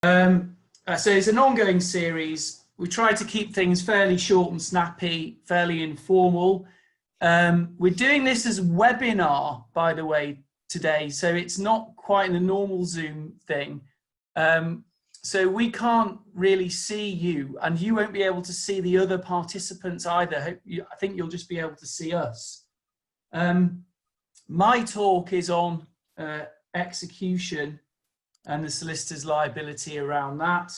So it's an ongoing series. We try to keep things fairly short and snappy, fairly informal. We're doing this as a webinar, by the way, today. So it's not quite the normal Zoom thing. So we can't really see you, and you won't be able to see the other participants either. I think you'll just be able to see us. My talk is on execution and the solicitor's liability around that.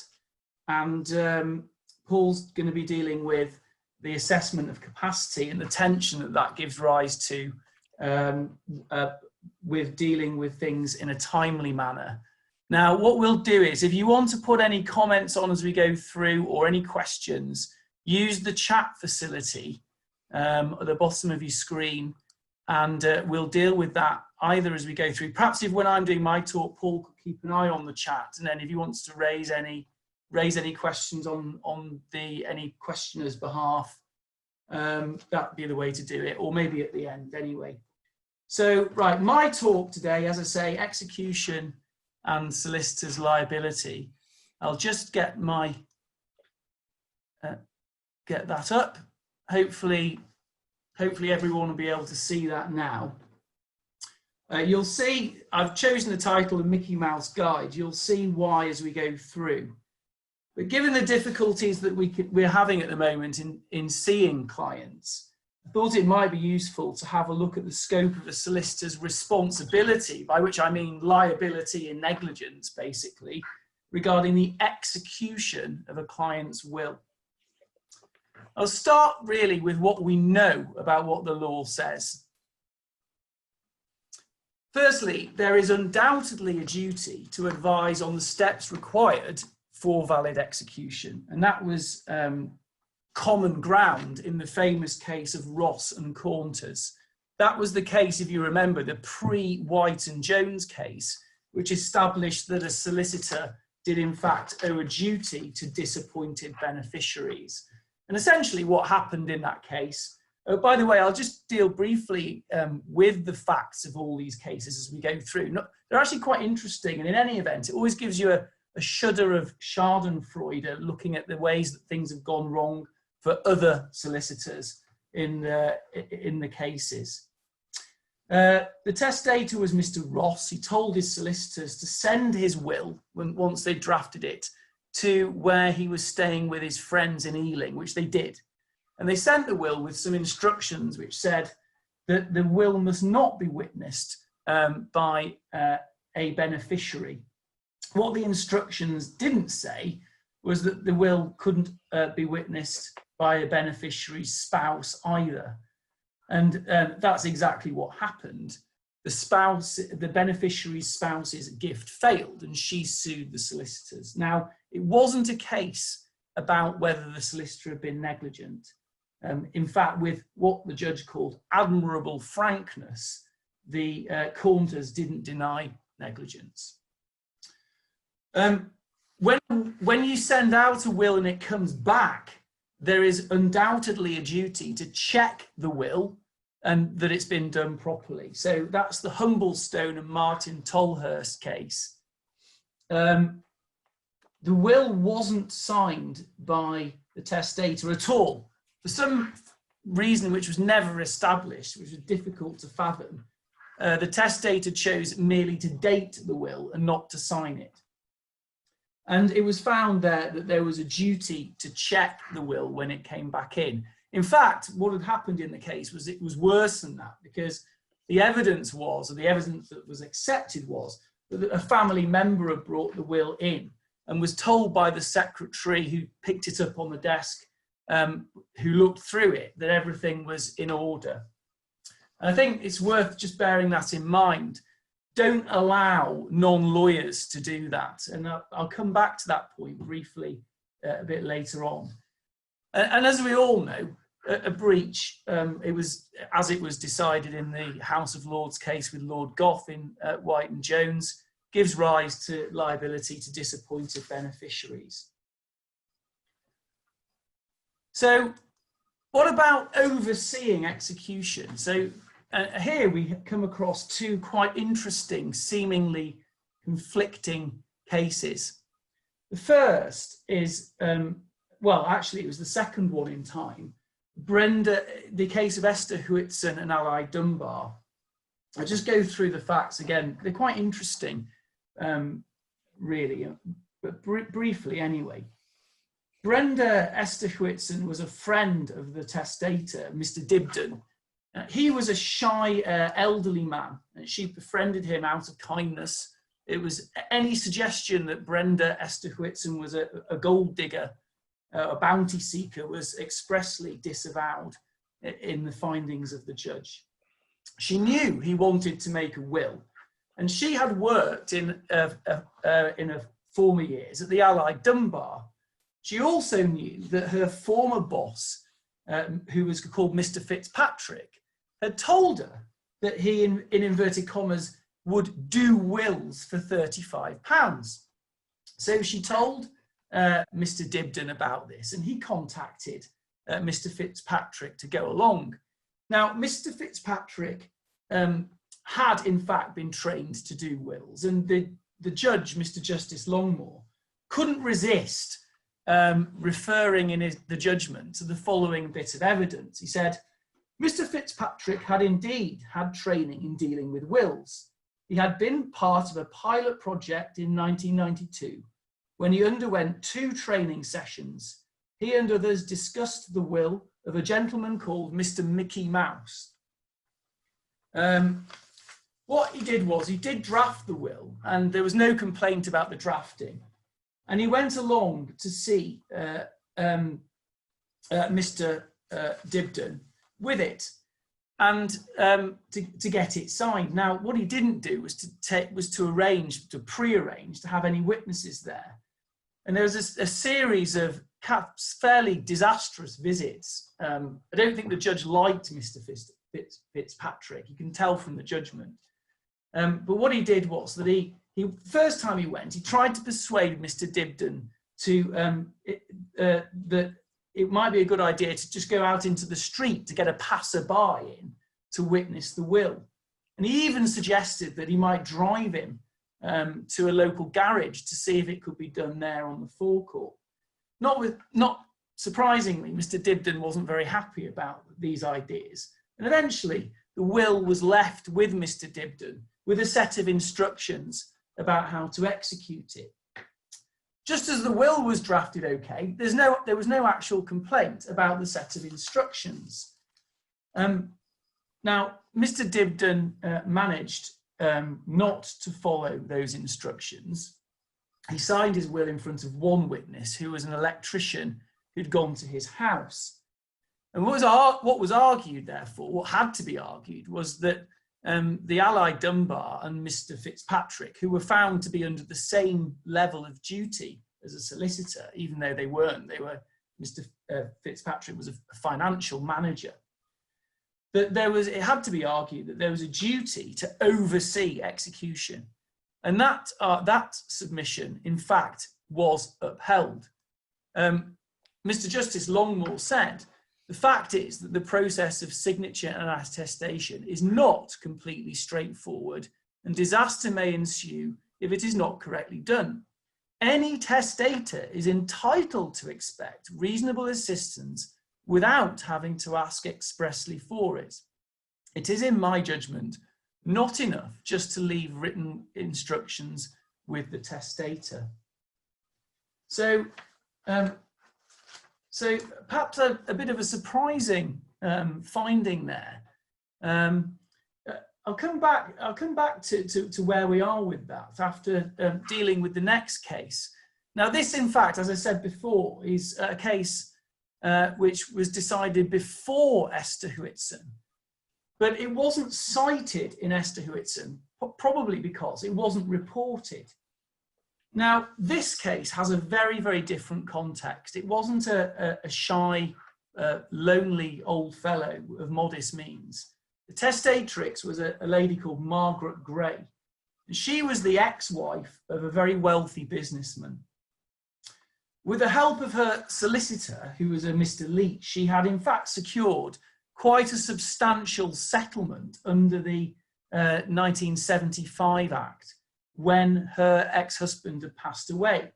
And Paul's going to be dealing with the assessment of capacity and the tension that that gives rise to with dealing with things in a timely manner. Now, what we'll do is, if you want to put any comments on as we go through or any questions, use the chat facility at the bottom of your screen, and we'll deal with that either as we go through. Perhaps if when I'm doing my talk, Paul could keep an eye on the chat, and then if he wants to raise any questions on any questioner's behalf, that'd be the way to do it, or maybe at the end anyway. So, right, my talk today, as I say, execution and solicitor's liability. I'll just get my get that up. Hopefully everyone will be able to see that now. You'll see I've chosen the title of Mickey Mouse Guide. You'll see why as we go through. But given the difficulties that we're having at the moment in seeing clients, I thought it might be useful to have a look at the scope of a solicitor's responsibility, by which I mean liability and negligence, basically, regarding the execution of a client's will. I'll start really with what we know about what the law says. Firstly, there is undoubtedly a duty to advise on the steps required for valid execution, and that was common ground in the famous case of Ross and Cornters. That was the case, if you remember, the pre-White and Jones case, which established that a solicitor did in fact owe a duty to disappointed beneficiaries. And essentially what happened in that case, by the way, I'll just deal briefly with the facts of all these cases as we go through. They're actually quite interesting, and in any event, it always gives you a shudder of schadenfreude looking at the ways that things have gone wrong for other solicitors in the cases. The testator was Mr. Ross. He told his solicitors to send his will, once they drafted it, to where he was staying with his friends in Ealing, which they did. And they sent the will with some instructions which said that the will must not be witnessed by a beneficiary. What the instructions didn't say was that the will couldn't be witnessed by a beneficiary's spouse either. And that's exactly what happened. The beneficiary's spouse's gift failed, and she sued the solicitors. Now, it wasn't a case about whether the solicitor had been negligent. In fact, with what the judge called admirable frankness, the Cornters didn't deny negligence. When you send out a will and it comes back, there is undoubtedly a duty to check the will and that it's been done properly. So that's the Humblestone and Martin Tolhurst case. The will wasn't signed by the testator at all. For some reason which was never established, which was difficult to fathom, the testator chose merely to date the will and not to sign it. And it was found there that there was a duty to check the will when it came back in. In fact, what had happened in the case was it was worse than that, because the evidence was, or the evidence that was accepted was, that a family member had brought the will in and was told by the secretary who picked it up on the desk, who looked through it, that everything was in order. And I think it's worth just bearing that in mind. Don't allow non-lawyers to do that. And I'll come back to that point briefly a bit later on. And as we all know, a breach, it was decided in the House of Lords case with Lord Gough in White and Jones, gives rise to liability to disappointed beneficiaries. So what about overseeing execution? So here we come across two quite interesting, seemingly conflicting cases. The first is, well, actually, it was the second one in time. The case of Esther Whitson and Ally Dunbar. I'll just go through the facts again. They're quite interesting, really, but briefly anyway. Brenda Esther Whitson was a friend of the testator, Mr. Dibdin. He was a shy elderly man, and she befriended him out of kindness. It was any suggestion that Brenda Esther Whitson was a gold digger, a bounty seeker, was expressly disavowed in the findings of the judge. She knew he wanted to make a will, and she had worked in former years at the Allied Dunbar. She also knew that her former boss, who was called Mr. Fitzpatrick, had told her that he, in inverted commas, would do wills for £35. So she told Mr. Dibdin about this, and he contacted Mr. Fitzpatrick to go along. Now, Mr. Fitzpatrick had in fact been trained to do wills, and the judge, Mr. Justice Longmore, couldn't resist referring in the judgment to the following bit of evidence. He said, Mr. Fitzpatrick had indeed had training in dealing with wills. He had been part of a pilot project in 1992 when he underwent 2 training sessions. He and others discussed the will of a gentleman called Mr. Mickey Mouse. What he did was he did draft the will, and there was no complaint about the drafting. And he went along to see Mr. Dibdin with it, and to get it signed. Now, what he didn't do was to prearrange to have any witnesses there. And there was a series of fairly disastrous visits. I don't think the judge liked Mr. Fitzpatrick. You can tell from the judgment. But what he did was that he first time he went, he tried to persuade Mr. Dibdin that it might be a good idea to just go out into the street to get a passerby in to witness the will. And he even suggested that he might drive him to a local garage to see if it could be done there on the forecourt. Not surprisingly, Mr. Dibdin wasn't very happy about these ideas. And eventually, the will was left with Mr. Dibdin with a set of instructions about how to execute it. Just as the will was drafted okay, there was no actual complaint about the set of instructions. Now, Mr. Dibdin managed not to follow those instructions. He signed his will in front of one witness who was an electrician who'd gone to his house. And what was argued, therefore, what had to be argued, was that the Allied Dunbar and Mr. Fitzpatrick, who were found to be under the same level of duty as a solicitor, even though they weren't, Mr. Fitzpatrick was a financial manager, that it had to be argued that there was a duty to oversee execution. And that submission, in fact, was upheld. Mr. Justice Longmore said, the fact is that the process of signature and attestation is not completely straightforward, and disaster may ensue if it is not correctly done. Any testator is entitled to expect reasonable assistance without having to ask expressly for it. It is, in my judgment, not enough just to leave written instructions with the testator. So perhaps a bit of a surprising finding there. I'll come back to where we are with that after dealing with the next case. Now, this, in fact, as I said before, is a case which was decided before Esther Whitson, but it wasn't cited in Esther Whitson, probably because it wasn't reported. Now, this case has a very, very different context. It wasn't a shy, lonely old fellow of modest means. The testatrix was a lady called Margaret Gray. And she was the ex-wife of a very wealthy businessman. With the help of her solicitor, who was a Mr. Leach, she had in fact secured quite a substantial settlement under the 1975 Act when her ex-husband had passed away.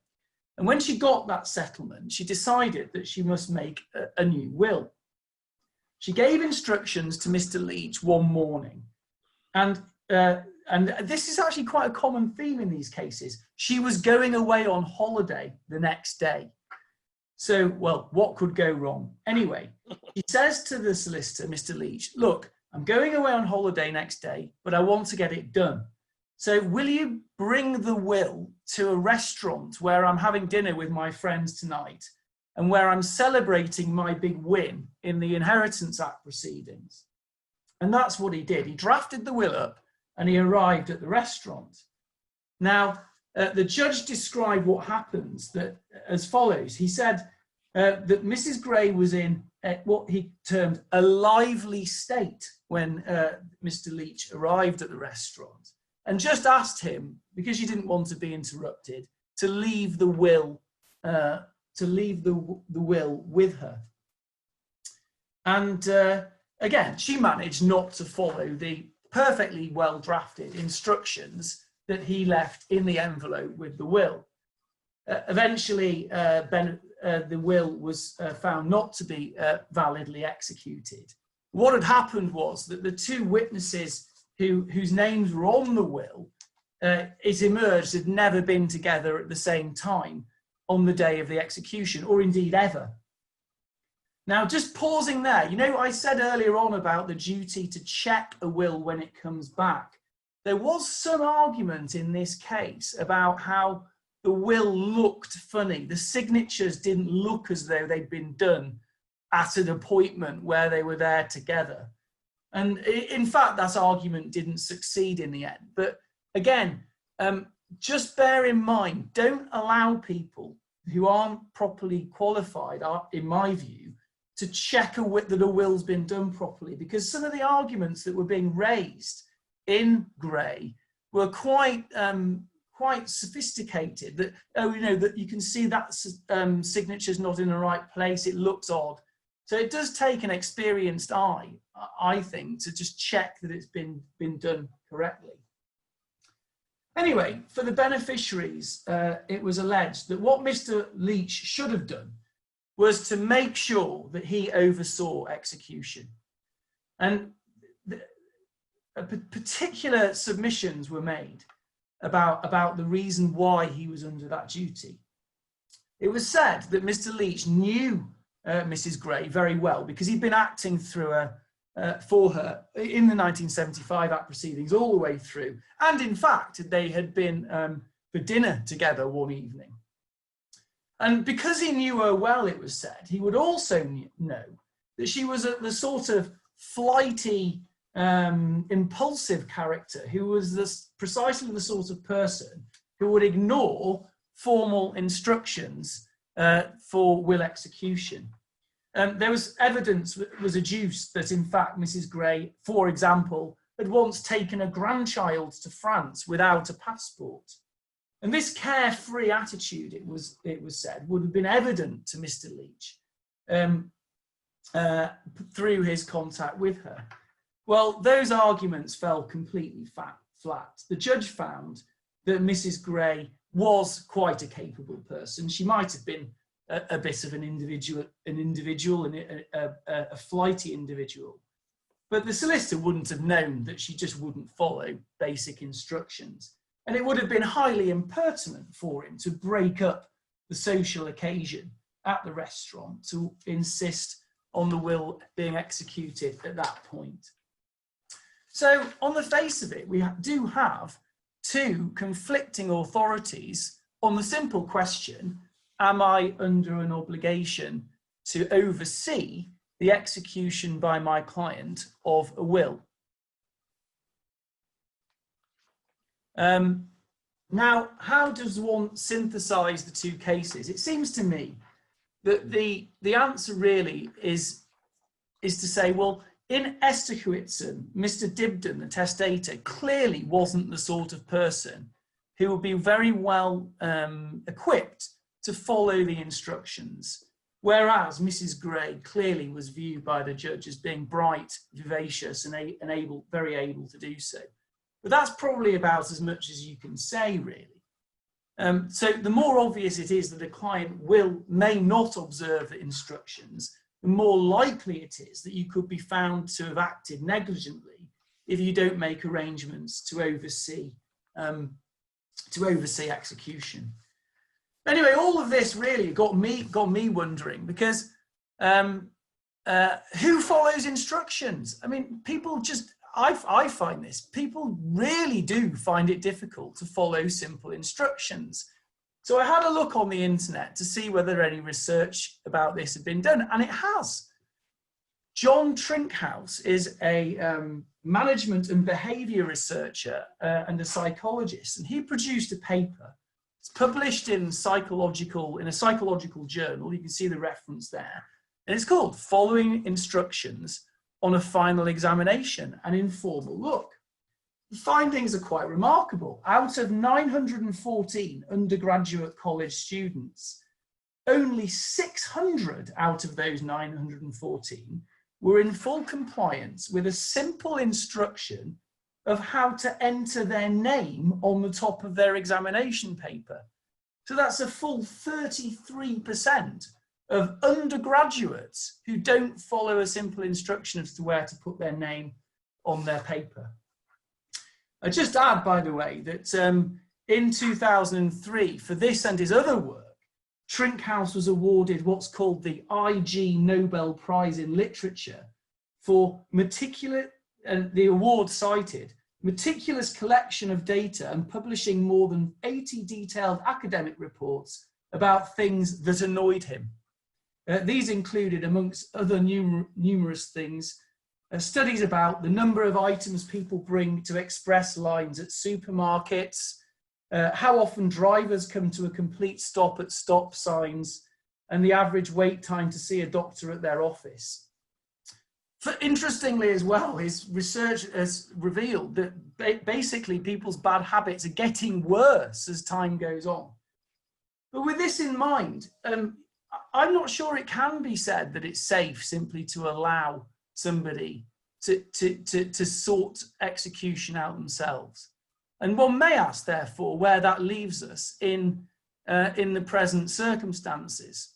And when she got that settlement, she decided that she must make a new will. She gave instructions to Mr. Leach one morning, and this is actually quite a common theme in these cases. She was going away on holiday the next day. So, well, what could go wrong? Anyway, he says to the solicitor, Mr. Leach, look, I'm going away on holiday next day, but I want to get it done. So will you bring the will to a restaurant where I'm having dinner with my friends tonight and where I'm celebrating my big win in the Inheritance Act proceedings? And that's what he did. He drafted the will up and he arrived at the restaurant. Now, the judge described what happens as follows. He said that Mrs. Gray was in what he termed a lively state when Mr. Leach arrived at the restaurant, and just asked him, because she didn't want to be interrupted, to leave the will with her. And again, she managed not to follow the perfectly well drafted instructions that he left in the envelope with the will. Eventually, the will was found not to be validly executed. What had happened was that the two witnesses whose names were on the will, it emerged, had never been together at the same time on the day of the execution, or indeed ever. Now, just pausing there, you know, I said earlier on about the duty to check a will when it comes back. There was some argument in this case about how the will looked funny. The signatures didn't look as though they'd been done at an appointment where they were there together. And in fact, that argument didn't succeed in the end. But again, just bear in mind, don't allow people who aren't properly qualified, in my view, to check that a will's been done properly, because some of the arguments that were being raised in Gray were quite sophisticated. That, oh, you know, that you can see that signature's not in the right place, it looks odd. So it does take an experienced eye, I think, to just check that it's been done correctly. Anyway, for the beneficiaries, it was alleged that what Mr. Leach should have done was to make sure that he oversaw execution. And particular submissions were made about the reason why he was under that duty. It was said that Mr. Leach knew Mrs. Gray very well because he'd been acting through for her in the 1975 Act proceedings all the way through. And in fact, they had been for dinner together one evening. And because he knew her well, it was said, he would also know that she was the sort of flighty, impulsive character who was precisely the sort of person who would ignore formal instructions for will execution. There was evidence that was adduced that, in fact, Mrs. Gray, for example, had once taken a grandchild to France without a passport. And this carefree attitude, it was said, would have been evident to Mr. Leach through his contact with her. Well, those arguments fell completely flat. The judge found that Mrs. Gray was quite a capable person. She might have been a bit of an individual, a flighty individual. But the solicitor wouldn't have known that she just wouldn't follow basic instructions. And it would have been highly impertinent for him to break up the social occasion at the restaurant to insist on the will being executed at that point. So on the face of it, we do have two conflicting authorities on the simple question, am I under an obligation to oversee the execution by my client of a will? Now, how does one synthesize the two cases? It seems to me that the answer really is to say, well, in Esther Huitzen, Mr. Dibden, the testator, clearly wasn't the sort of person who would be very well equipped to follow the instructions, whereas Mrs. Gray clearly was viewed by the judge as being bright, vivacious, and very able to do so. But that's probably about as much as you can say, really. So the more obvious it is that a client may not observe the instructions, the more likely it is that you could be found to have acted negligently if you don't make arrangements to oversee execution. Anyway, all of this really got me wondering, because who follows instructions? I mean, people just, I find this, people really do find it difficult to follow simple instructions. So I had a look on the internet to see whether any research about this had been done, and it has. John Trinkhouse is a management and behavior researcher and a psychologist, and he produced a paper. It's published in a psychological journal. You can see the reference there. And it's called Following Instructions on a Final Examination, an Informal Look. The findings are quite remarkable. Out of 914 undergraduate college students, only 600 out of those 914 were in full compliance with a simple instruction of how to enter their name on the top of their examination paper. So that's a full 33% of undergraduates who don't follow a simple instruction as to where to put their name on their paper. I just add, by the way, that in 2003, for this and his other work, Trinkhouse was awarded what's called the IG Nobel Prize in Literature for the award cited, meticulous collection of data and publishing more than 80 detailed academic reports about things that annoyed him. These included, amongst other numerous things, studies about the number of items people bring to express lines at supermarkets, how often drivers come to a complete stop at stop signs, and the average wait time to see a doctor at their office. Interestingly as well, his research has revealed that basically people's bad habits are getting worse as time goes on. But with this in mind, I'm not sure it can be said that it's safe simply to allow somebody to sort execution out themselves. And one may ask, therefore, where that leaves us in the present circumstances.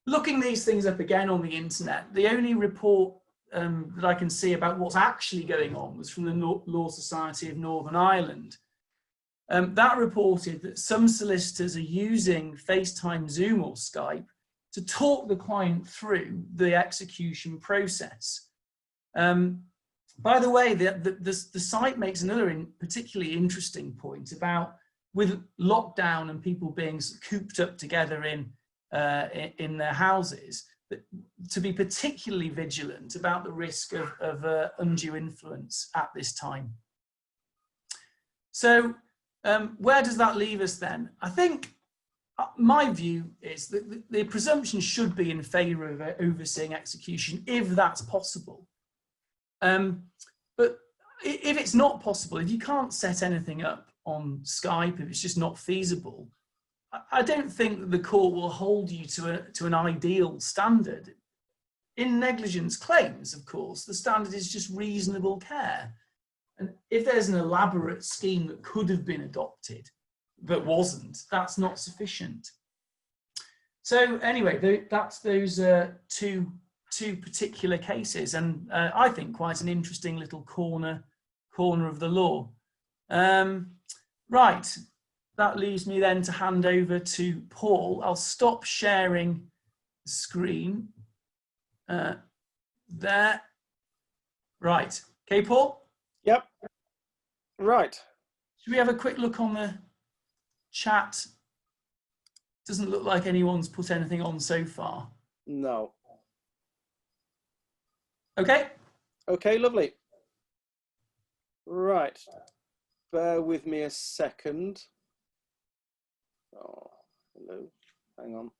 Looking these things up again on the internet, the only report that I can see about what's actually going on was from the Law Society of Northern Ireland. That reported that some solicitors are using FaceTime, Zoom or Skype to talk the client through the execution process. By the way, the site makes another particularly interesting point about, with lockdown and people being cooped up together in their houses, to be particularly vigilant about the risk of undue influence at this time. So where does that leave us then? I think my view is that the presumption should be in favour of overseeing execution if that's possible. But if it's not possible, if you can't set anything up on Skype, if it's just not feasible, I don't think that the court will hold you to an ideal standard. In negligence claims, of course, the standard is just reasonable care. And if there's an elaborate scheme that could have been adopted but wasn't, that's not sufficient. So anyway, that's those two particular cases, and I think quite an interesting little corner of the law. Right, that leaves me then to hand over to Paul. I'll stop sharing the screen there. Right, okay, Paul? Yep, right. Should we have a quick look on the chat? Doesn't look like anyone's put anything on so far. No. Okay. Okay, lovely. Right. Bear with me a second. Oh, hello. Hang on.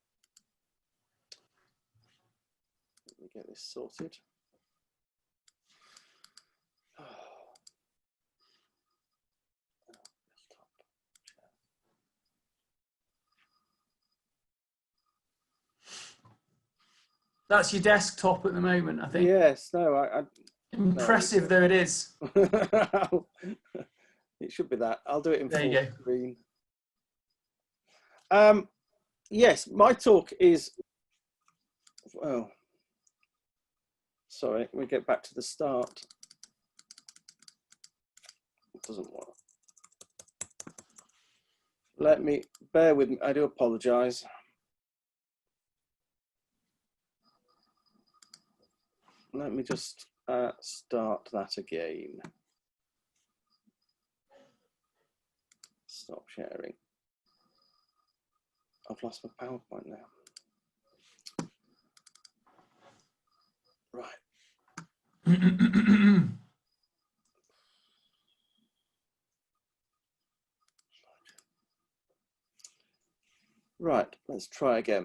Let me get this sorted. That's your desktop at the moment, I think. Yes, no, Impressive no, though it is. It should be that. I'll do it in full screen. Yes, my talk is, well, sorry, we get back to the start. It doesn't work. Let me, bear with me, I do apologise. Let me just start that again. Stop sharing. I've lost my PowerPoint now. Right. Right, let's try again.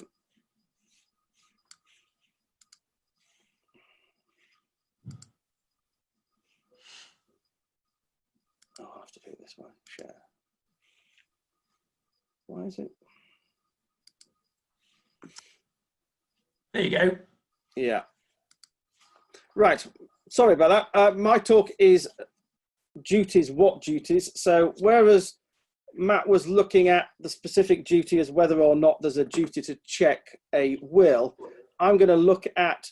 Oh, I'll have to pick this one, share. Why is it? There you go. Yeah. Right, sorry about that. My talk is duties, what duties? So whereas Matt was looking at the specific duty as whether or not there's a duty to check a will, I'm going to look at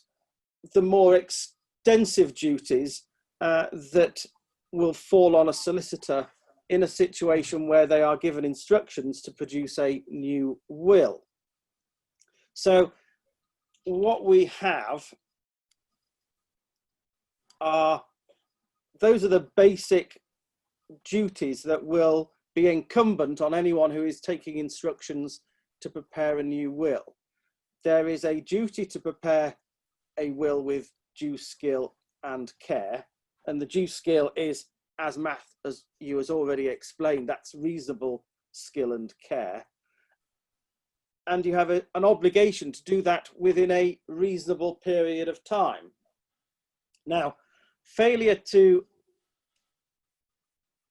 the more extensive duties that will fall on a solicitor in a situation where they are given instructions to produce a new will. So what we have are, those are the basic duties that will be incumbent on anyone who is taking instructions to prepare a new will. There is a duty to prepare a will with due skill and care, and the due skill is, as Matt, as you has already explained, that's reasonable skill and care, and you have an obligation to do that within a reasonable period of time. Now, failure to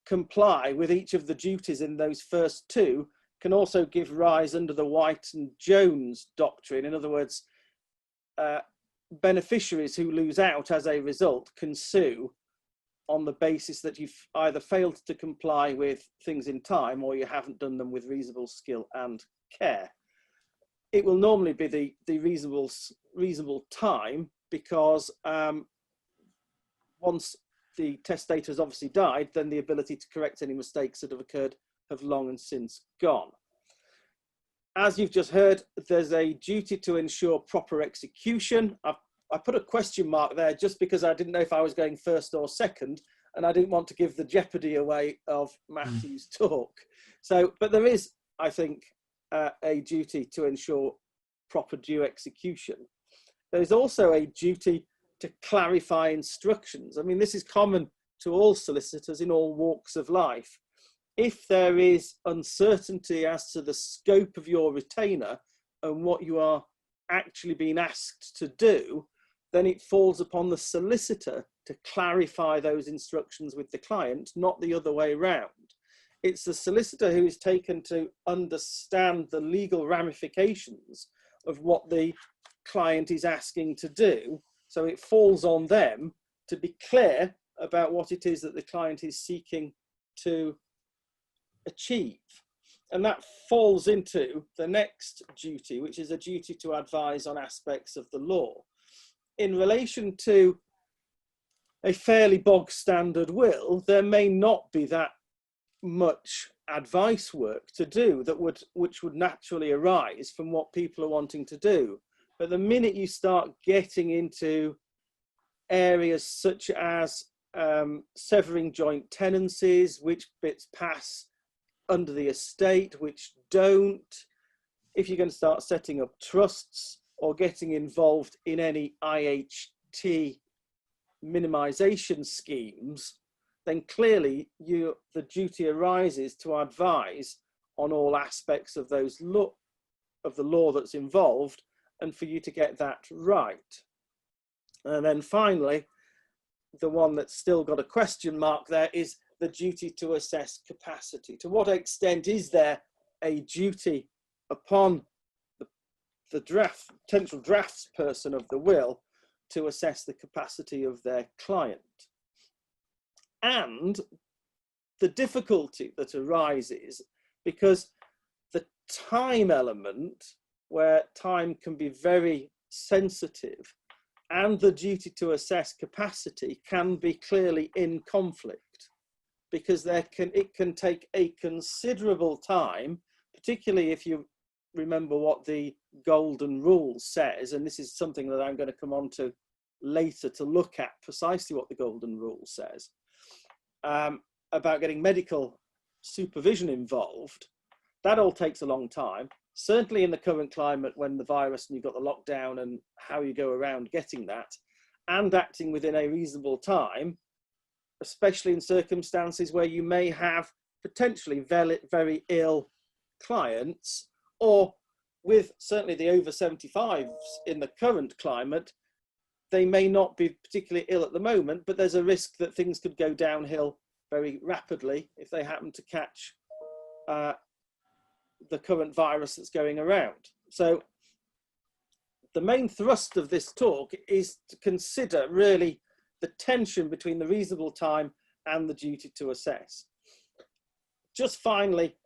comply with each of the duties in those first two can also give rise under the White and Jones doctrine. In other words, beneficiaries who lose out as a result can sue on the basis that you've either failed to comply with things in time or you haven't done them with reasonable skill and care. It will normally be the reasonable time, because once the testator has obviously died, then the ability to correct any mistakes that have occurred have long and since gone. As you've just heard, there's a duty to ensure proper execution. I put a question mark there just because I didn't know if I was going first or second, and I didn't want to give the jeopardy away of Matthew's talk. So, but there is, I think, a duty to ensure proper due execution. There's also a duty to clarify instructions. I mean, this is common to all solicitors in all walks of life. If there is uncertainty as to the scope of your retainer and what you are actually being asked to do, then it falls upon the solicitor to clarify those instructions with the client, not the other way around. It's the solicitor who is taken to understand the legal ramifications of what the client is asking to do. So it falls on them to be clear about what it is that the client is seeking to achieve. And that falls into the next duty, which is a duty to advise on aspects of the law. In relation to a fairly bog standard will, there may not be that much advice work to do which would naturally arise from what people are wanting to do. But the minute you start getting into areas such as severing joint tenancies, which bits pass under the estate, which don't, if you're going to start setting up trusts or getting involved in any IHT minimization schemes, then clearly the duty arises to advise on all aspects of the law that's involved, and for you to get that right. And then finally, the one that's still got a question mark there is the duty to assess capacity. To what extent is there a duty upon the potential draftsperson of the will to assess the capacity of their client? And the difficulty that arises because the time element, where time can be very sensitive, and the duty to assess capacity can be clearly in conflict, because it can take a considerable time, particularly if you remember what the golden rule says, and this is something that I'm going to come on to later to look at precisely what the golden rule says about getting medical supervision involved. That all takes a long time. Certainly in the current climate, when the virus and you've got the lockdown and how you go around getting that and acting within a reasonable time, especially in circumstances where you may have potentially very, very ill clients, or with certainly the over 75s in the current climate, they may not be particularly ill at the moment, but there's a risk that things could go downhill very rapidly if they happen to catch the current virus that's going around. So the main thrust of this talk is to consider really the tension between the reasonable time and the duty to assess. Just finally,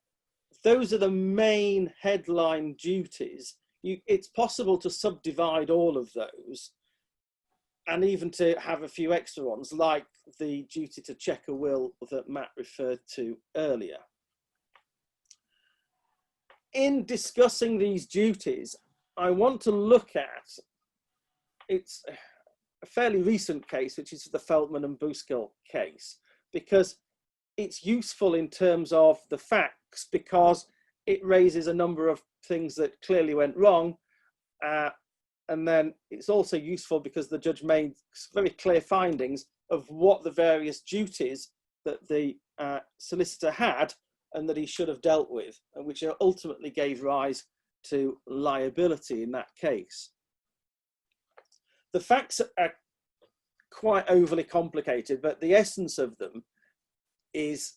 those are the main headline duties. It's possible to subdivide all of those and even to have a few extra ones, like the duty to check a will that Matt referred to earlier. In discussing these duties, I want to look at, it's a fairly recent case, which is the Feltman and Buskill case, because it's useful in terms of the facts, because it raises a number of things that clearly went wrong. And then it's also useful because the judge made very clear findings of what the various duties that the solicitor had and that he should have dealt with, and which ultimately gave rise to liability in that case. The facts are quite overly complicated, but the essence of them is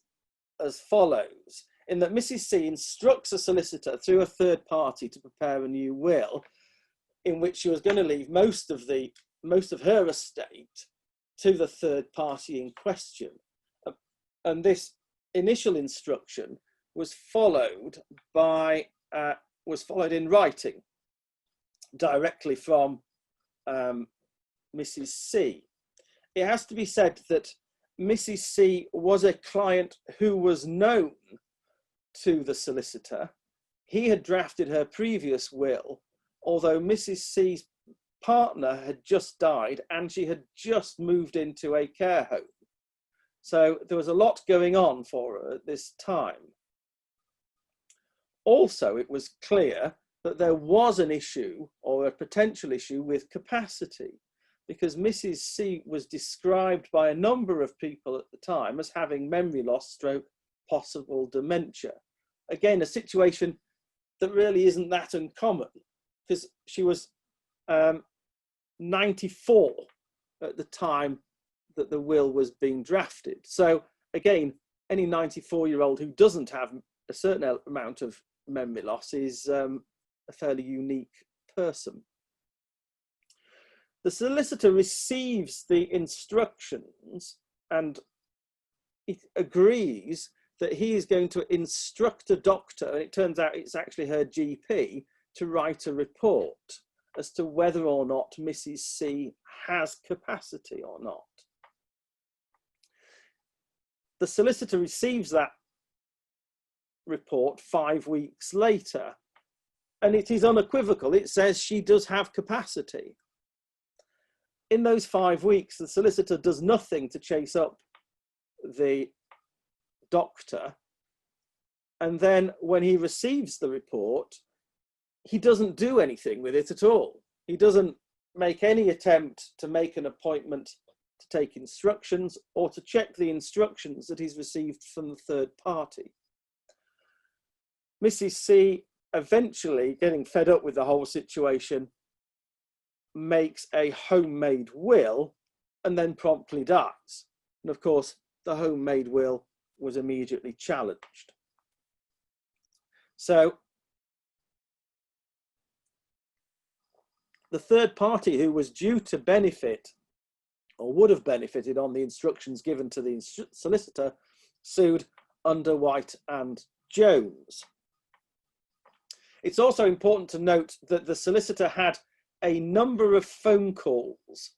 as follows, in that Mrs. C instructs a solicitor through a third party to prepare a new will, in which she was going to leave most of her estate to the third party in question. And this initial instruction was followed in writing directly from Mrs. C. It has to be said that Mrs. C was a client who was known to the solicitor. He had drafted her previous will, although Mrs. C's partner had just died and she had just moved into a care home. So there was a lot going on for her at this time. Also, it was clear that there was an issue or a potential issue with capacity, because Mrs. C was described by a number of people at the time as having memory loss stroke possible dementia. Again, a situation that really isn't that uncommon, because she was 94 at the time that the will was being drafted. So again, any 94-year-old who doesn't have a certain amount of memory loss is a fairly unique person. The solicitor receives the instructions and it agrees that he is going to instruct a doctor, and it turns out it's actually her GP, to write a report as to whether or not Mrs. C has capacity or not. The solicitor receives that report 5 weeks later, and it is unequivocal. It says she does have capacity. In those 5 weeks, the solicitor does nothing to chase up the doctor. And then when he receives the report, he doesn't do anything with it at all. He doesn't make any attempt to make an appointment to take instructions or to check the instructions that he's received from the third party. Mrs. C, eventually getting fed up with the whole situation, makes a homemade will and then promptly dies. And of course, the homemade will was immediately challenged. So the third party who was due to benefit or would have benefited on the instructions given to the solicitor sued under White and Jones. It's also important to note that the solicitor had a number of phone calls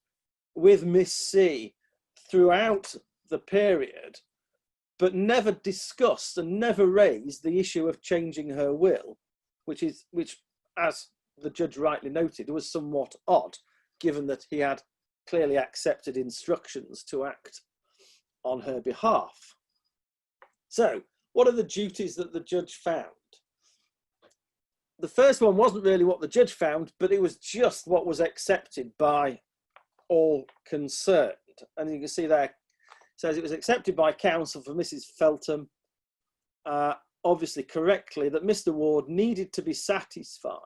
with Miss C throughout the period, but never discussed and never raised the issue of changing her will, which, as the judge rightly noted, was somewhat odd, given that he had clearly accepted instructions to act on her behalf. So, what are the duties that the judge found? The first one wasn't really what the judge found, but it was just what was accepted by all concerned. And you can see there, it says it was accepted by counsel for Mrs. Feltham, obviously correctly, that Mr. Ward needed to be satisfied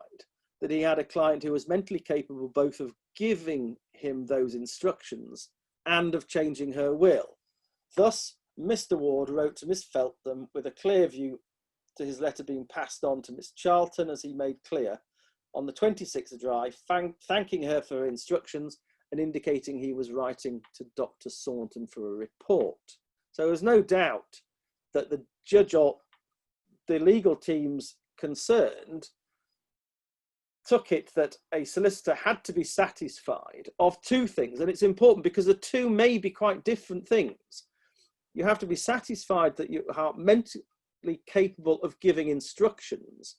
that he had a client who was mentally capable both of giving him those instructions and of changing her will. Thus, Mr. Ward wrote to Miss Feltham with a clear view to his letter being passed on to Miss Charlton, as he made clear, on the 26th of July, thanking her for her instructions and indicating he was writing to Dr. Saunton for a report. So there's no doubt that the judge or the legal teams concerned took it that a solicitor had to be satisfied of two things. And it's important because the two may be quite different things. You have to be satisfied that you are mentally capable of giving instructions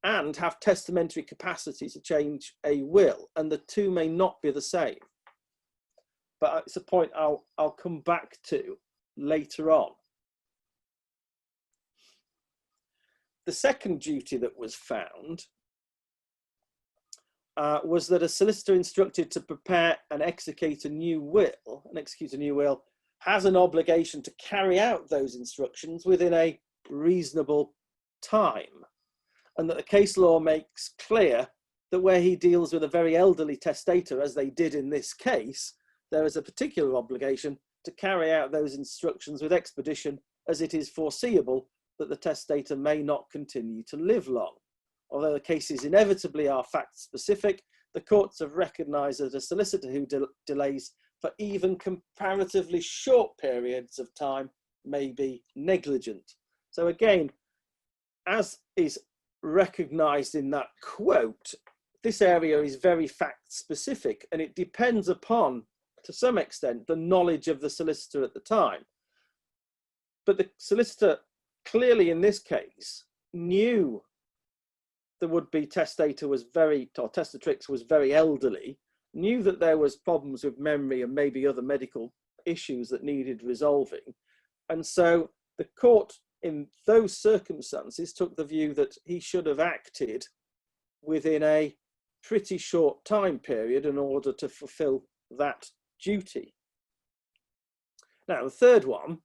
and have testamentary capacity to change a will, and the two may not be the same. But it's a point I'll come back to later on. The second duty that was found was that a solicitor instructed to prepare and execute a new will, has an obligation to carry out those instructions within a reasonable time, and that the case law makes clear that where he deals with a very elderly testator, as they did in this case, there is a particular obligation to carry out those instructions with expedition, as it is foreseeable that the testator may not continue to live long. Although the cases inevitably are fact specific, the courts have recognised that a solicitor who delays for even comparatively short periods of time may be negligent. So again, as is recognised in that quote, this area is very fact specific, and it depends upon, to some extent, the knowledge of the solicitor at the time. But the solicitor clearly in this case knew the would-be testator was testatrix was very elderly, knew that there was problems with memory and maybe other medical issues that needed resolving. And so the court in those circumstances took the view that he should have acted within a pretty short time period in order to fulfill that duty. Now, the third one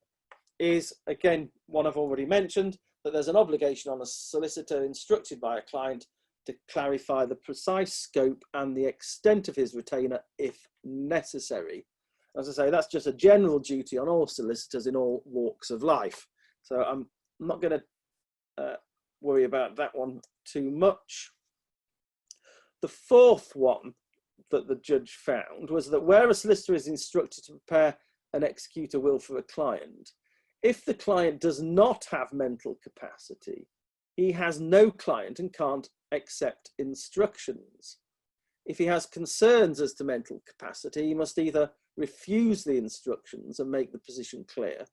is, again, one I've already mentioned, that there's an obligation on a solicitor instructed by a client to clarify the precise scope and the extent of his retainer if necessary. As I say, that's just a general duty on all solicitors in all walks of life. So I'm not going to worry about that one too much. The fourth one that the judge found was that where a solicitor is instructed to prepare and execute a will for a client, if the client does not have mental capacity, he has no client and can't accept instructions. If he has concerns as to mental capacity, he must either refuse the instructions and make the position clear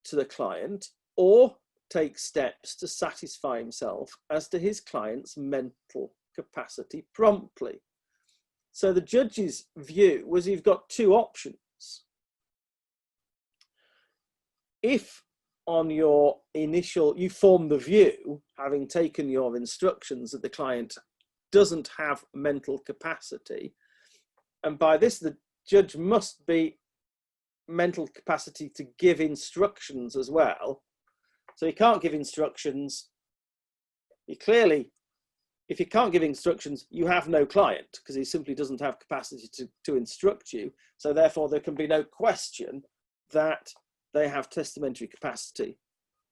to the client, or take steps to satisfy himself as to his client's mental capacity promptly. So the judge's view was you've got two options. If on your initial, you form the view, having taken your instructions, that the client doesn't have mental capacity, and by this the judge must be mental capacity to give instructions as well. So he can't give instructions. If you can't give instructions, you have no client, because he simply doesn't have capacity to instruct you. So therefore there can be no question that they have testamentary capacity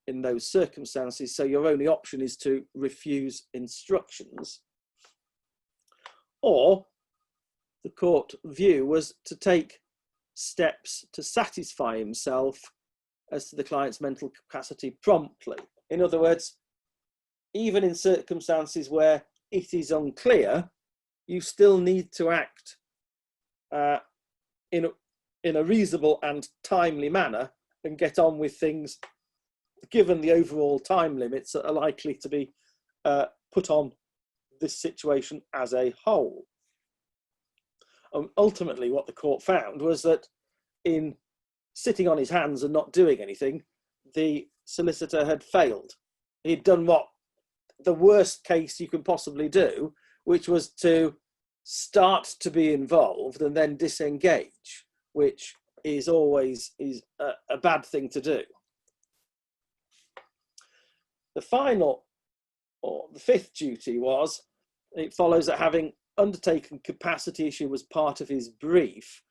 in those circumstances. So your only option is to refuse instructions. Or the court view was to take steps to satisfy himself as to the client's mental capacity promptly. In other words, even in circumstances where it is unclear, you still need to act in a reasonable and timely manner and get on with things, given the overall time limits that are likely to be put on this situation as a whole. Ultimately, what the court found was that in sitting on his hands and not doing anything, the solicitor had failed. He'd done what the worst case you can possibly do, which was to start to be involved and then disengage, which is always a bad thing to do. The final, or the fifth duty was, it follows that having undertaken capacity issue as part of his brief,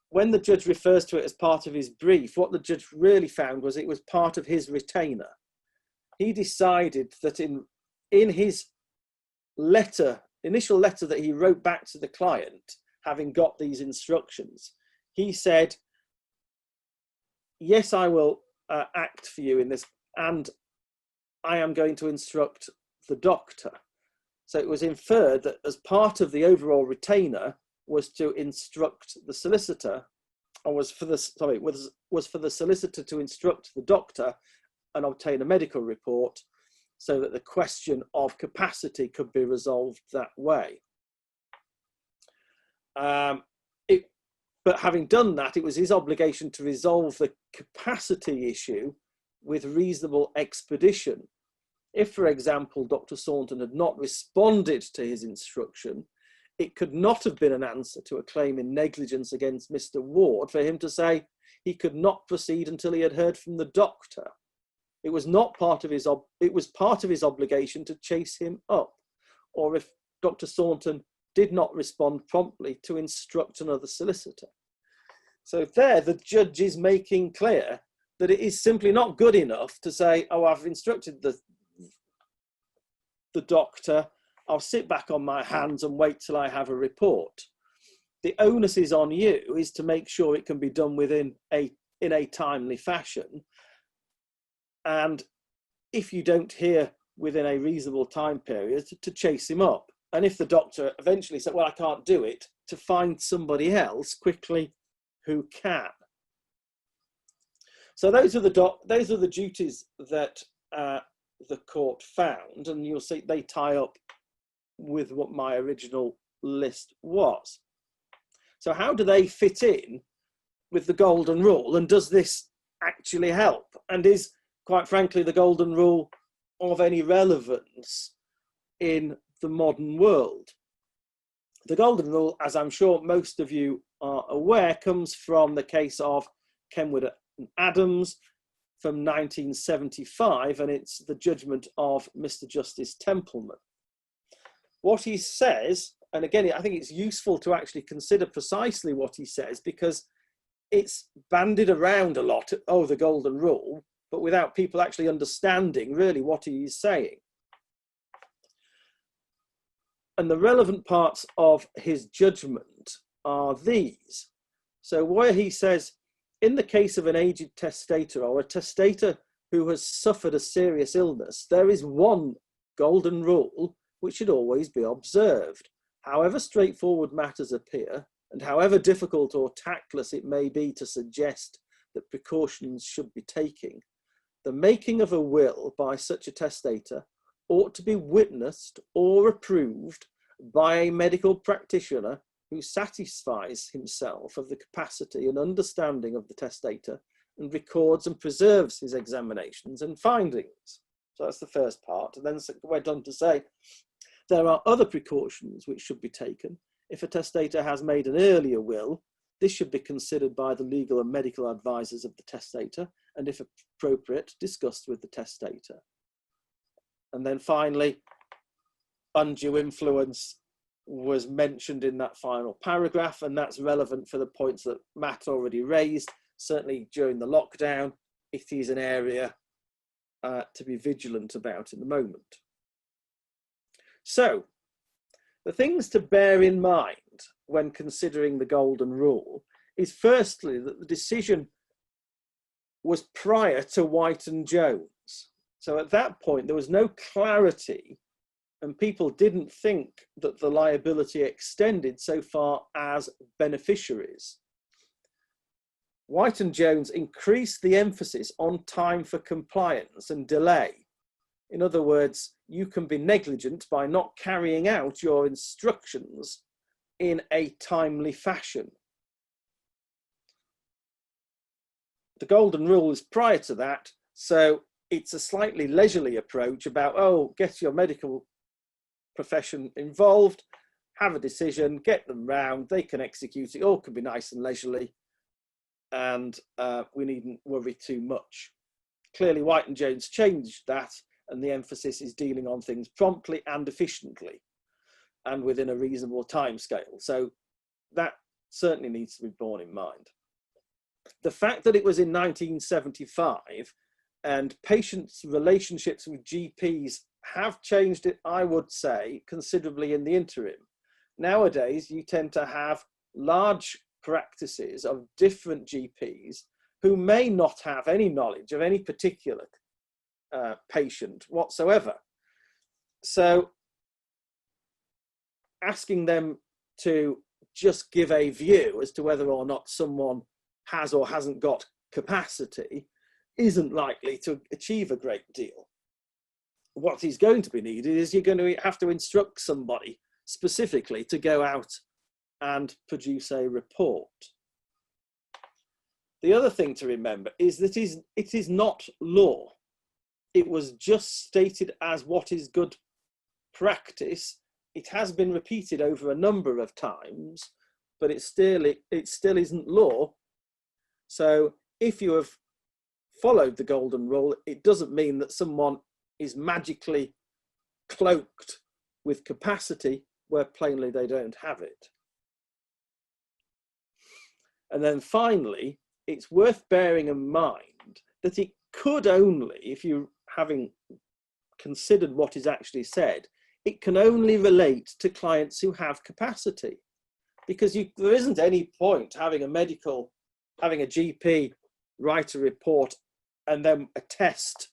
when the judge refers to it as part of his brief, what the judge really found was it was part of his retainer. He decided that in his letter, initial letter that he wrote back to the client, having got these instructions, he said, yes, I will act for you in this, and I am going to instruct the doctor. So it was inferred that as part of the overall retainer was to instruct the solicitor, or was for the solicitor to instruct the doctor and obtain a medical report, so that the question of capacity could be resolved that way. But having done that, it was his obligation to resolve the capacity issue with reasonable expedition. If, for example, Dr. Saunton had not responded to his instruction, it could not have been an answer to a claim in negligence against Mr. Ward for him to say he could not proceed until he had heard from the doctor. It was not part of his it was part of his obligation to chase him up, or if Dr. Saunton did not respond promptly, to instruct another solicitor. So there, the judge is making clear that it is simply not good enough to say, oh, I've instructed the doctor, I'll sit back on my hands and wait till I have a report. The onus is on you is to make sure it can be done in a timely fashion. And if you don't hear within a reasonable time period, to chase him up. And if the doctor eventually said, well, I can't do it, to find somebody else quickly who can. So those are the duties that the court found, and you'll see they tie up with what my original list was. So how do they fit in with the golden rule, and does this actually help? And is, quite frankly, the golden rule of any relevance in the modern world? The golden rule, as I'm sure most of you are aware, comes from the case of Kenwood and Adams from 1975, and it's the judgment of Mr. Justice Templeman. What he says, and again, I think it's useful to actually consider precisely what he says, because it's bandied around a lot, oh, the golden rule, but without people actually understanding really what he is saying. And the relevant parts of his judgment are these. So where he says, in the case of an aged testator or a testator who has suffered a serious illness, there is one golden rule which should always be observed. However straightforward matters appear, and however difficult or tactless it may be to suggest that precautions should be taken, the making of a will by such a testator ought to be witnessed or approved by a medical practitioner who satisfies himself of the capacity and understanding of the testator and records and preserves his examinations and findings. So that's the first part. And then went on to say, there are other precautions which should be taken. If a testator has made an earlier will, this should be considered by the legal and medical advisors of the testator, and if appropriate, discussed with the testator. And then finally, undue influence was mentioned in that final paragraph, and that's relevant for the points that Matt already raised. Certainly during the lockdown, it is an area to be vigilant about in the moment. So, the things to bear in mind when considering the golden rule is firstly that the decision was prior to White and Jones. So at that point, there was no clarity, and people didn't think that the liability extended so far as beneficiaries. White and Jones increased the emphasis on time for compliance and delay. In other words, you can be negligent by not carrying out your instructions in a timely fashion. The golden rule is prior to that, so it's a slightly leisurely approach about, oh, get your medical profession involved, have a decision, get them round, they can execute it, all can be nice and leisurely, and we needn't worry too much. Clearly, White and Jones changed that, and the emphasis is dealing on things promptly and efficiently and within a reasonable timescale. So that certainly needs to be borne in mind. The fact that it was in 1975 and patients' relationships with GPs have changed, it, I would say, considerably in the interim. Nowadays, you tend to have large practices of different GPs who may not have any knowledge of any particular patient whatsoever. So asking them to just give a view as to whether or not someone has or hasn't got capacity isn't likely to achieve a great deal. What is going to be needed is you're going to have to instruct somebody specifically to go out and produce a report. The other thing to remember is that it is not law. It was just stated as what is good practice. It has been repeated over a number of times, but it still isn't law. So if you have followed the golden rule, it doesn't mean that someone is magically cloaked with capacity where plainly they don't have it. And then finally, it's worth bearing in mind that it could only, if you having considered what is actually said, it can only relate to clients who have capacity, because there isn't any point having a GP write a report and then attest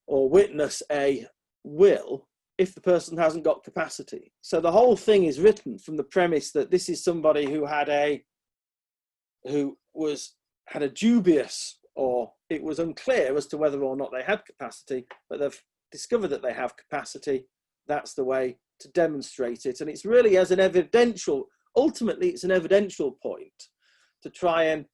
or witness a will if the person hasn't got capacity. So the whole thing is written from the premise that this is somebody who had a dubious, or it was unclear as to whether or not they had capacity, but they've discovered that they have capacity. That's the way to demonstrate it. And it's really as an evidential, ultimately it's an evidential point to try and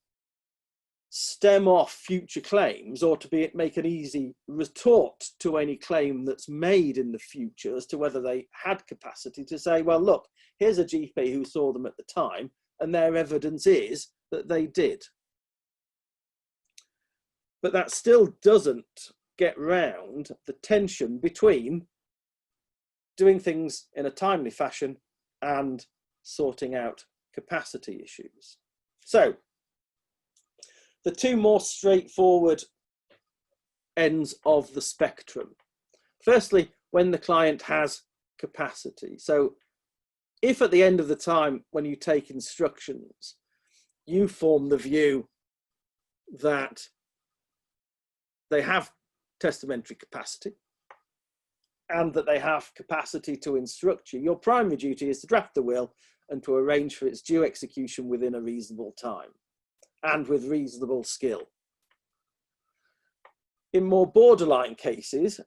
stem off future claims, or to make an easy retort to any claim that's made in the future as to whether they had capacity, to say, well, look, here's a GP who saw them at the time, and their evidence is that they did. But that still doesn't get round the tension between doing things in a timely fashion and sorting out capacity issues. So the two more straightforward ends of the spectrum. Firstly, when the client has capacity. So if at the end of the time when you take instructions, you form the view that they have testamentary capacity and that they have capacity to instruct you, your primary duty is to draft the will and to arrange for its due execution within a reasonable time and with reasonable skill. In more borderline cases,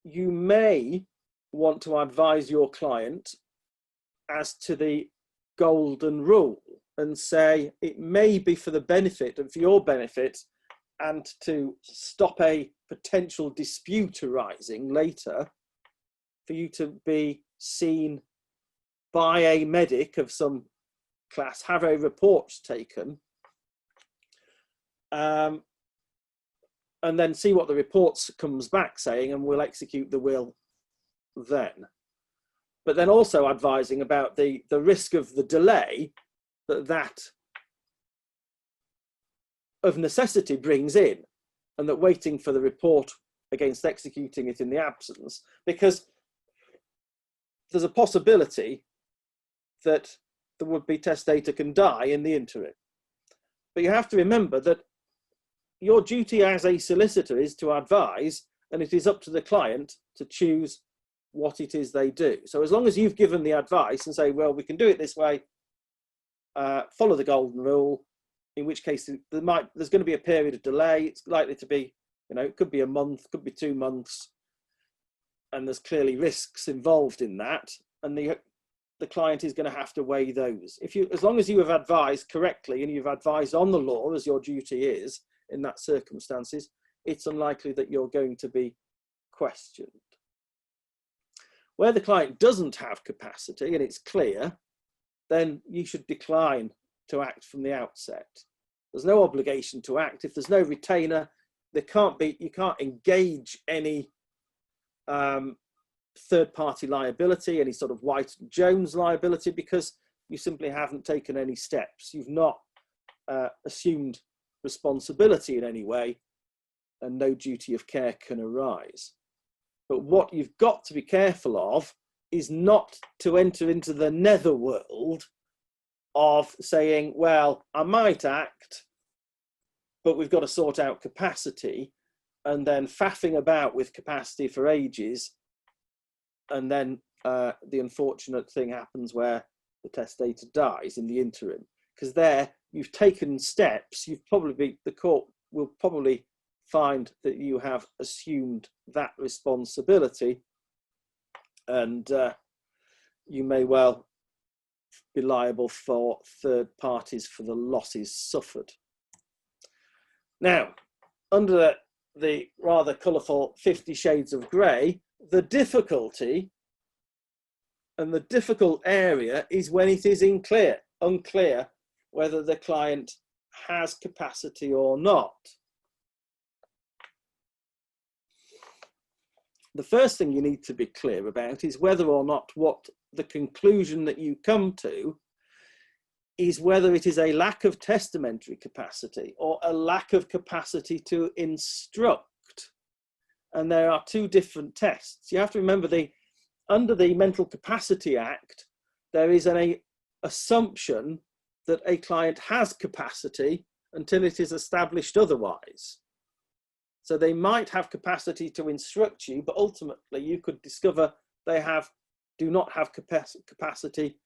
you may want to advise your client as to the golden rule and say it may be for the benefit and for your benefit, and to stop a potential dispute arising later, for you to be seen by a medic of some class, have a report taken, and then see what the report comes back saying, and we'll execute the will then. But then also advising about the risk of the delay that of necessity brings in, and that waiting for the report against executing it in the absence, because there's a possibility that the would-be testator can die in the interim. But you have to remember that your duty as a solicitor is to advise and it is up to the client to choose what it is they do. So as long as you've given the advice and say, well, we can do it this way, follow the golden rule, in which case there's going to be a period of delay. It's likely to be, it could be a month, could be 2 months, and there's clearly risks involved in that, and the client is going to have to weigh those. As long as you have advised correctly and you've advised on the law, as your duty is in that circumstances, it's unlikely that you're going to be questioned. Where the client doesn't have capacity and it's clear, then you should decline to act from the outset. There's no obligation to act. If there's no retainer, you can't engage any third-party liability, any sort of White and Jones liability, because you simply haven't taken any steps. You've not assumed responsibility in any way, and no duty of care can arise. But what you've got to be careful of is not to enter into the netherworld of saying, well, I might act, but we've got to sort out capacity, and then faffing about with capacity for ages, and then the unfortunate thing happens where the testator dies in the interim, because there you've taken steps. The court will probably find that you have assumed that responsibility, and you may well be liable for third parties for the losses suffered. Now, under the rather colourful 50 Shades of Grey, the difficulty and the difficult area is when it is unclear whether the client has capacity or not. The first thing you need to be clear about is whether or not what the conclusion that you come to is whether it is a lack of testamentary capacity or a lack of capacity to instruct. And there are two different tests. You have to remember under the Mental Capacity Act, there is an assumption that a client has capacity until it is established otherwise. So they might have capacity to instruct you, but ultimately you could discover they do not have capacity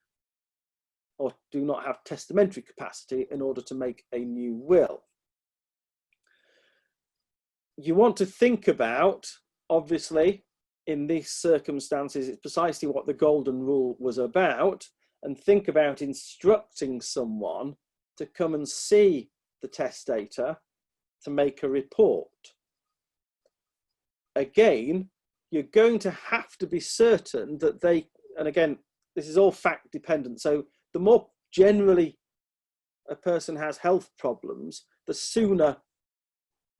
or do not have testamentary capacity in order to make a new will. You want to think about, obviously, in these circumstances, it's precisely what the golden rule was about, and think about instructing someone to come and see the testator to make a report. Again, you're going to have to be certain that and again, this is all fact dependent. So the more generally a person has health problems, the sooner,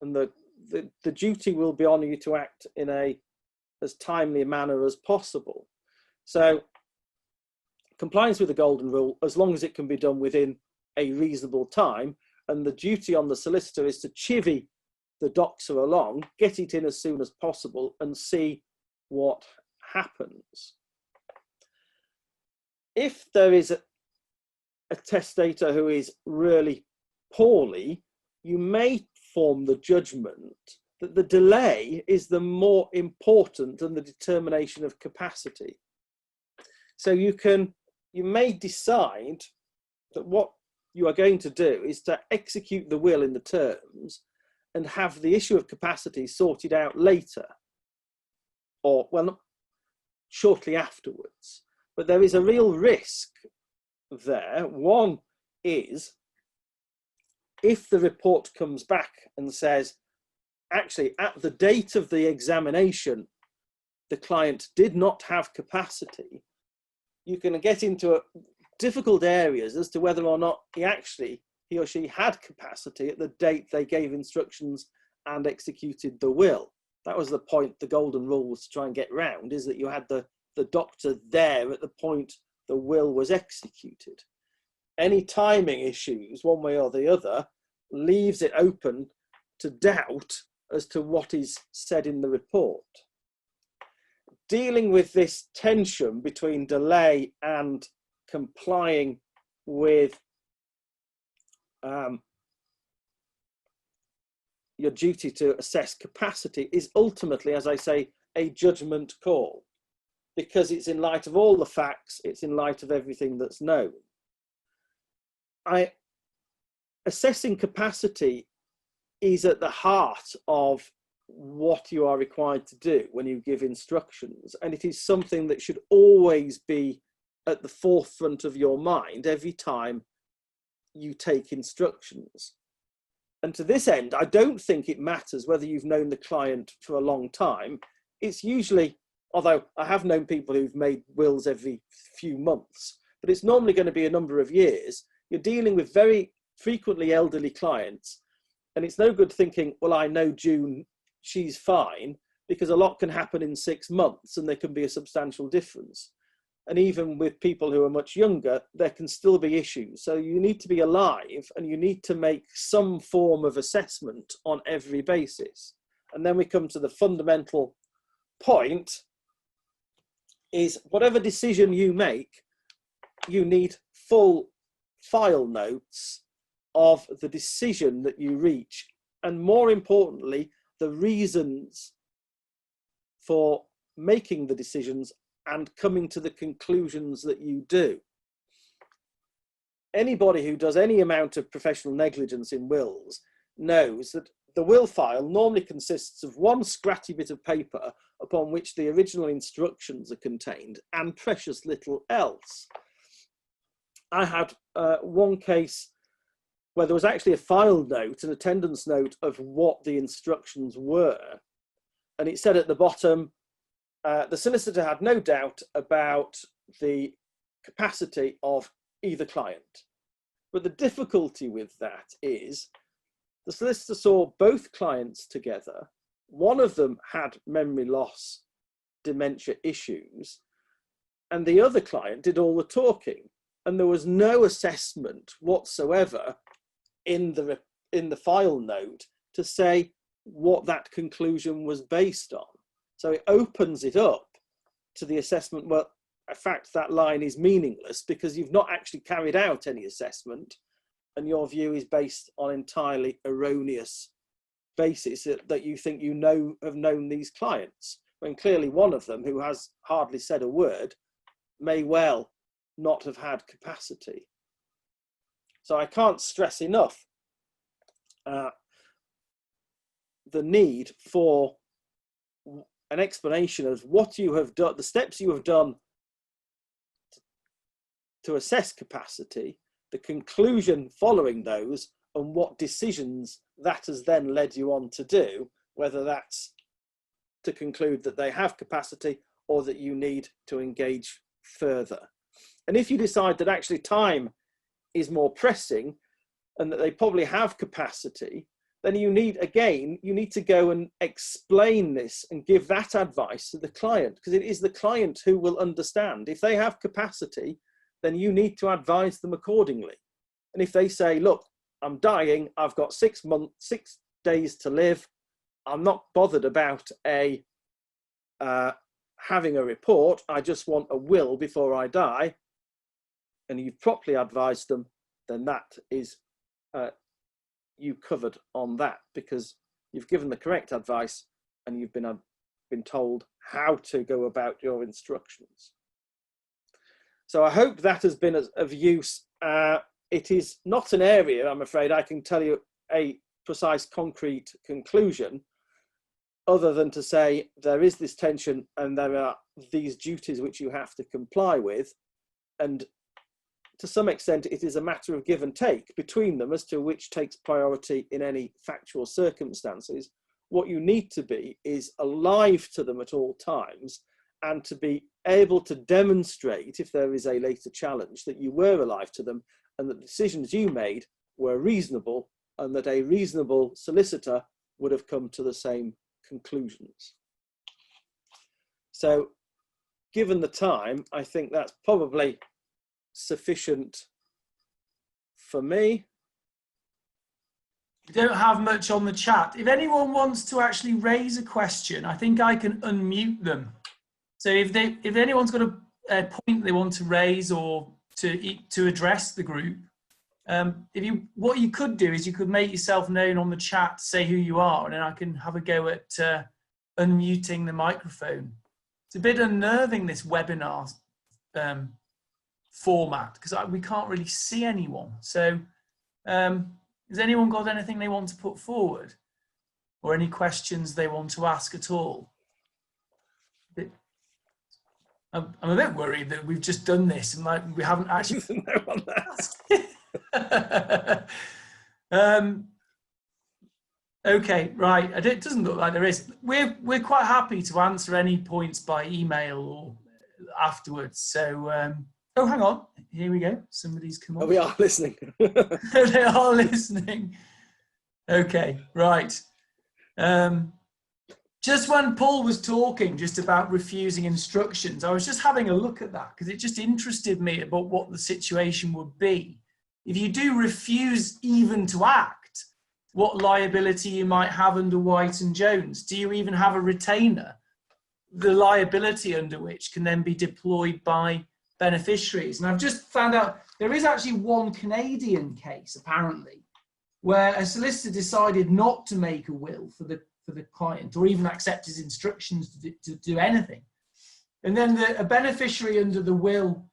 and the duty will be on you to act in as timely a manner as possible. So compliance with the golden rule, as long as it can be done within a reasonable time, and the duty on the solicitor is to chivvy the doxer along, get it in as soon as possible and see what happens. If there is a testator who is really poorly, you may form the judgment that the delay is the more important than the determination of capacity. So you may decide that what you are going to do is to execute the will in the terms and have the issue of capacity sorted out later, or, well, shortly afterwards. But there is a real risk there. One is, if the report comes back and says, actually, at the date of the examination, the client did not have capacity, you can get into difficult areas as to whether or not he or she had capacity at the date they gave instructions and executed the will. That was the point the golden rule was to try and get round, is that you had the doctor there at the point the will was executed. Any timing issues, one way or the other, leaves it open to doubt as to what is said in the report. Dealing with this tension between delay and complying with your duty to assess capacity is ultimately, as I say, a judgment call, because it's in light of all the facts, it's in light of everything that's known. Assessing capacity is at the heart of what you are required to do when you give instructions, and it is something that should always be at the forefront of your mind every time you take instructions. And to this end, I don't think it matters whether you've known the client for a long time. It's usually, although I have known people who've made wills every few months, but it's normally going to be a number of years. You're dealing with very frequently elderly clients, and it's no good thinking, well, I know June, she's fine, because a lot can happen in 6 months and there can be a substantial difference. And even with people who are much younger, there can still be issues. So you need to be alive and you need to make some form of assessment on every basis. And then we come to the fundamental point, is whatever decision you make, you need full file notes of the decision that you reach, and more importantly, the reasons for making the decisions and coming to the conclusions that you do. Anybody who does any amount of professional negligence in wills knows that the will file normally consists of one scratchy bit of paper upon which the original instructions are contained and precious little else. I had one case where there was actually a file note, an attendance note of what the instructions were. And it said at the bottom, the solicitor had no doubt about the capacity of either client. But the difficulty with that is the solicitor saw both clients together. One of them had memory loss, dementia issues, and the other client did all the talking. And there was no assessment whatsoever in the file note to say what that conclusion was based on. So it opens it up to the assessment. Well, in fact, that line is meaningless because you've not actually carried out any assessment and your view is based on entirely erroneous basis that you think you have known these clients, when clearly one of them, who has hardly said a word, may well not have had capacity. So I can't stress enough the need for an explanation of what you have done, the steps you have done to assess capacity, the conclusion following those, and what decisions that has then led you on to do, whether that's to conclude that they have capacity or that you need to engage further. And if you decide that actually time is more pressing and that they probably have capacity, then you need to go and explain this and give that advice to the client, because it is the client who will understand. If they have capacity, then you need to advise them accordingly. And if they say, look, I'm dying, I've got 6 days to live, I'm not bothered about having a report, I just want a will before I die, and you've properly advised them, then that is you covered on that, because you've given the correct advice and you've been told how to go about your instructions. So I hope that has been of use. It is not an area, I'm afraid, I can tell you a precise, concrete conclusion, other than to say there is this tension and there are these duties which you have to comply with. And to some extent, it is a matter of give and take between them as to which takes priority in any factual circumstances. What you need to be is alive to them at all times, and to be able to demonstrate, if there is a later challenge, that you were alive to them and that the decisions you made were reasonable, and that a reasonable solicitor would have come to the same conclusions. So given the time, I think that's probably sufficient for me. We don't have much on the chat. If anyone wants to actually raise a question, I think I can unmute them. So if anyone's got a point they want to raise or to address the group, What you could do is you could make yourself known on the chat, say who you are, and then I can have a go at unmuting the microphone. It's a bit unnerving, this webinar format, because we can't really see anyone. So has anyone got anything they want to put forward, or any questions they want to ask at all? I'm a bit worried that we've just done this and like we haven't actually. Okay, right. It doesn't look like there is. We're quite happy to answer any points by email or afterwards. So, oh, hang on. Here we go. Somebody's come on. Oh, we are listening. They are listening. Okay, right. Just when Paul was talking just about refusing instructions, I was just having a look at that because it just interested me about what the situation would be. If you do refuse even to act, what liability you might have under White and Jones. Do you even have a retainer? The liability under which can then be deployed by beneficiaries. And I've just found out there is actually one Canadian case, apparently, where a solicitor decided not to make a will for the client or even accept his instructions to do anything. And then a beneficiary under the will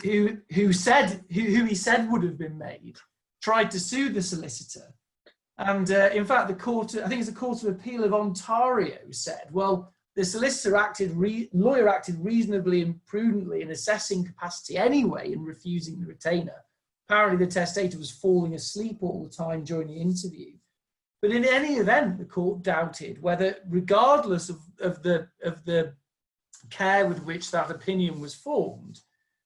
who he said would have been made tried to sue the solicitor. And in fact, the court, I think it's the Court of Appeal of Ontario, said, well, the solicitor lawyer acted reasonably and prudently in assessing capacity anyway in refusing the retainer. Apparently the testator was falling asleep all the time during the interview. But in any event, the court doubted whether, regardless of the care with which that opinion was formed,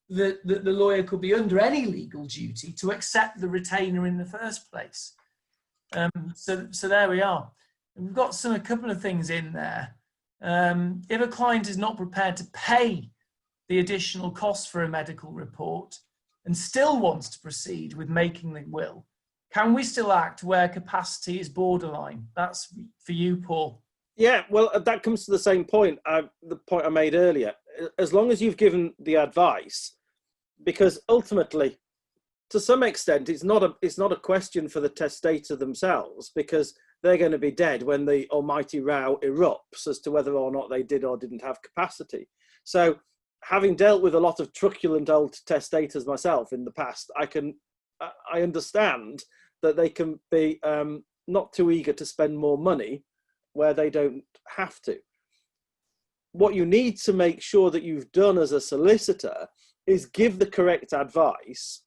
that the lawyer could be under any legal duty to accept the retainer in the first place. So there we are. We've got a couple of things in there. If a client is not prepared to pay the additional costs for a medical report and still wants to proceed with making the will, can we still act where capacity is borderline? That's for you, Paul. Yeah, well, that comes to the same point, the point I made earlier. As long as you've given the advice, because ultimately, to some extent, it's not a question for the testator themselves, because they're going to be dead when the almighty row erupts as to whether or not they did or didn't have capacity. So, having dealt with a lot of truculent old testators myself in the past, I understand that they can be not too eager to spend more money where they don't have to. What you need to make sure that you've done as a solicitor is give the correct advice,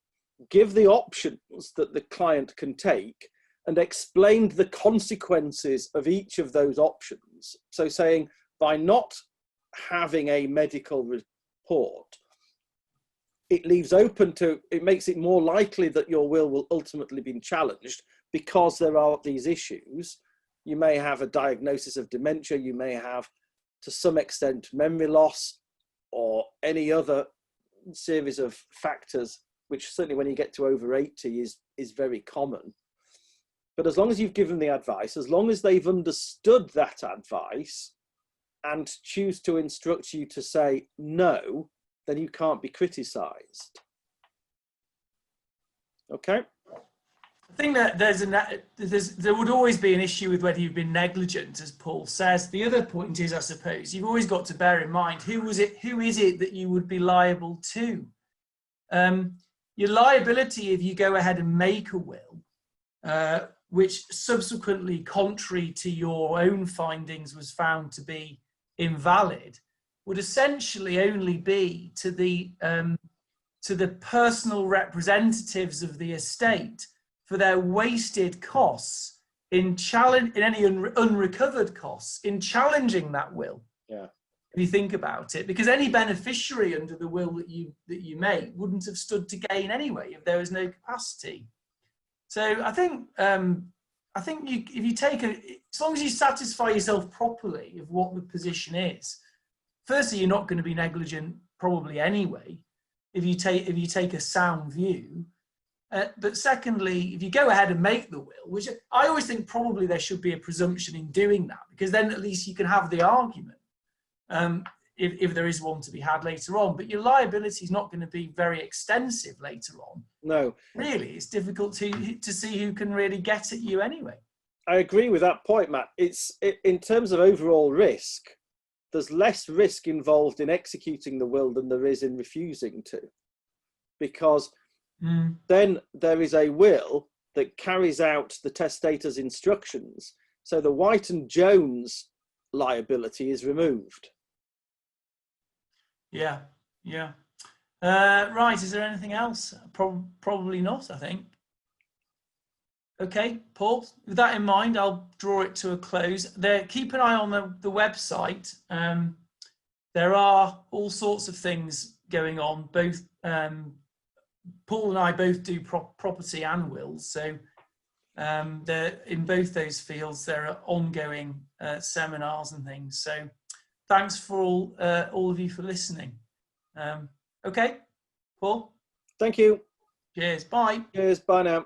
give the options that the client can take, and explain the consequences of each of those options. So saying, by not having a medical report, it leaves open to, it makes it more likely that your will ultimately be challenged because there are these issues. You may have a diagnosis of dementia, you may have, to some extent, memory loss, or any other series of factors, which certainly when you get to over 80 is very common. But as long as you've given the advice, as long as they've understood that advice and choose to instruct you to say no, then you can't be criticised. Okay? I think that there would always be an issue with whether you've been negligent, as Paul says. The other point is, I suppose, you've always got to bear in mind, who is it that you would be liable to? Your liability if you go ahead and make a will, which subsequently, contrary to your own findings, was found to be invalid, would essentially only be to the personal representatives of the estate for their wasted costs in any unrecovered costs in challenging that will. Yeah. If you think about it, because any beneficiary under the will that you make wouldn't have stood to gain anyway if there was no capacity. So I think if you take as long as you satisfy yourself properly of what the position is. Firstly, you're not going to be negligent probably anyway if you take a sound view. But secondly, if you go ahead and make the will, which I always think probably there should be a presumption in doing that, because then at least you can have the argument if there is one to be had later on. But your liability is not going to be very extensive later on No. Really, it's difficult to see who can really get at you anyway. I agree with that point, Matt. In terms of overall risk, there's less risk involved in executing the will than there is in refusing to, because then there is a will that carries out the testator's instructions, so the White and Jones liability is removed. Yeah, yeah. Right, is there anything else? Probably not, I think. Okay, Paul, with that in mind, I'll draw it to a close. Keep an eye on the website. There are all sorts of things going on. Both Paul and I both do property and wills, so in both those fields there are ongoing seminars and things. So thanks for all of you for listening. Okay, Paul. Thank you. Cheers. Bye. Cheers. Bye now.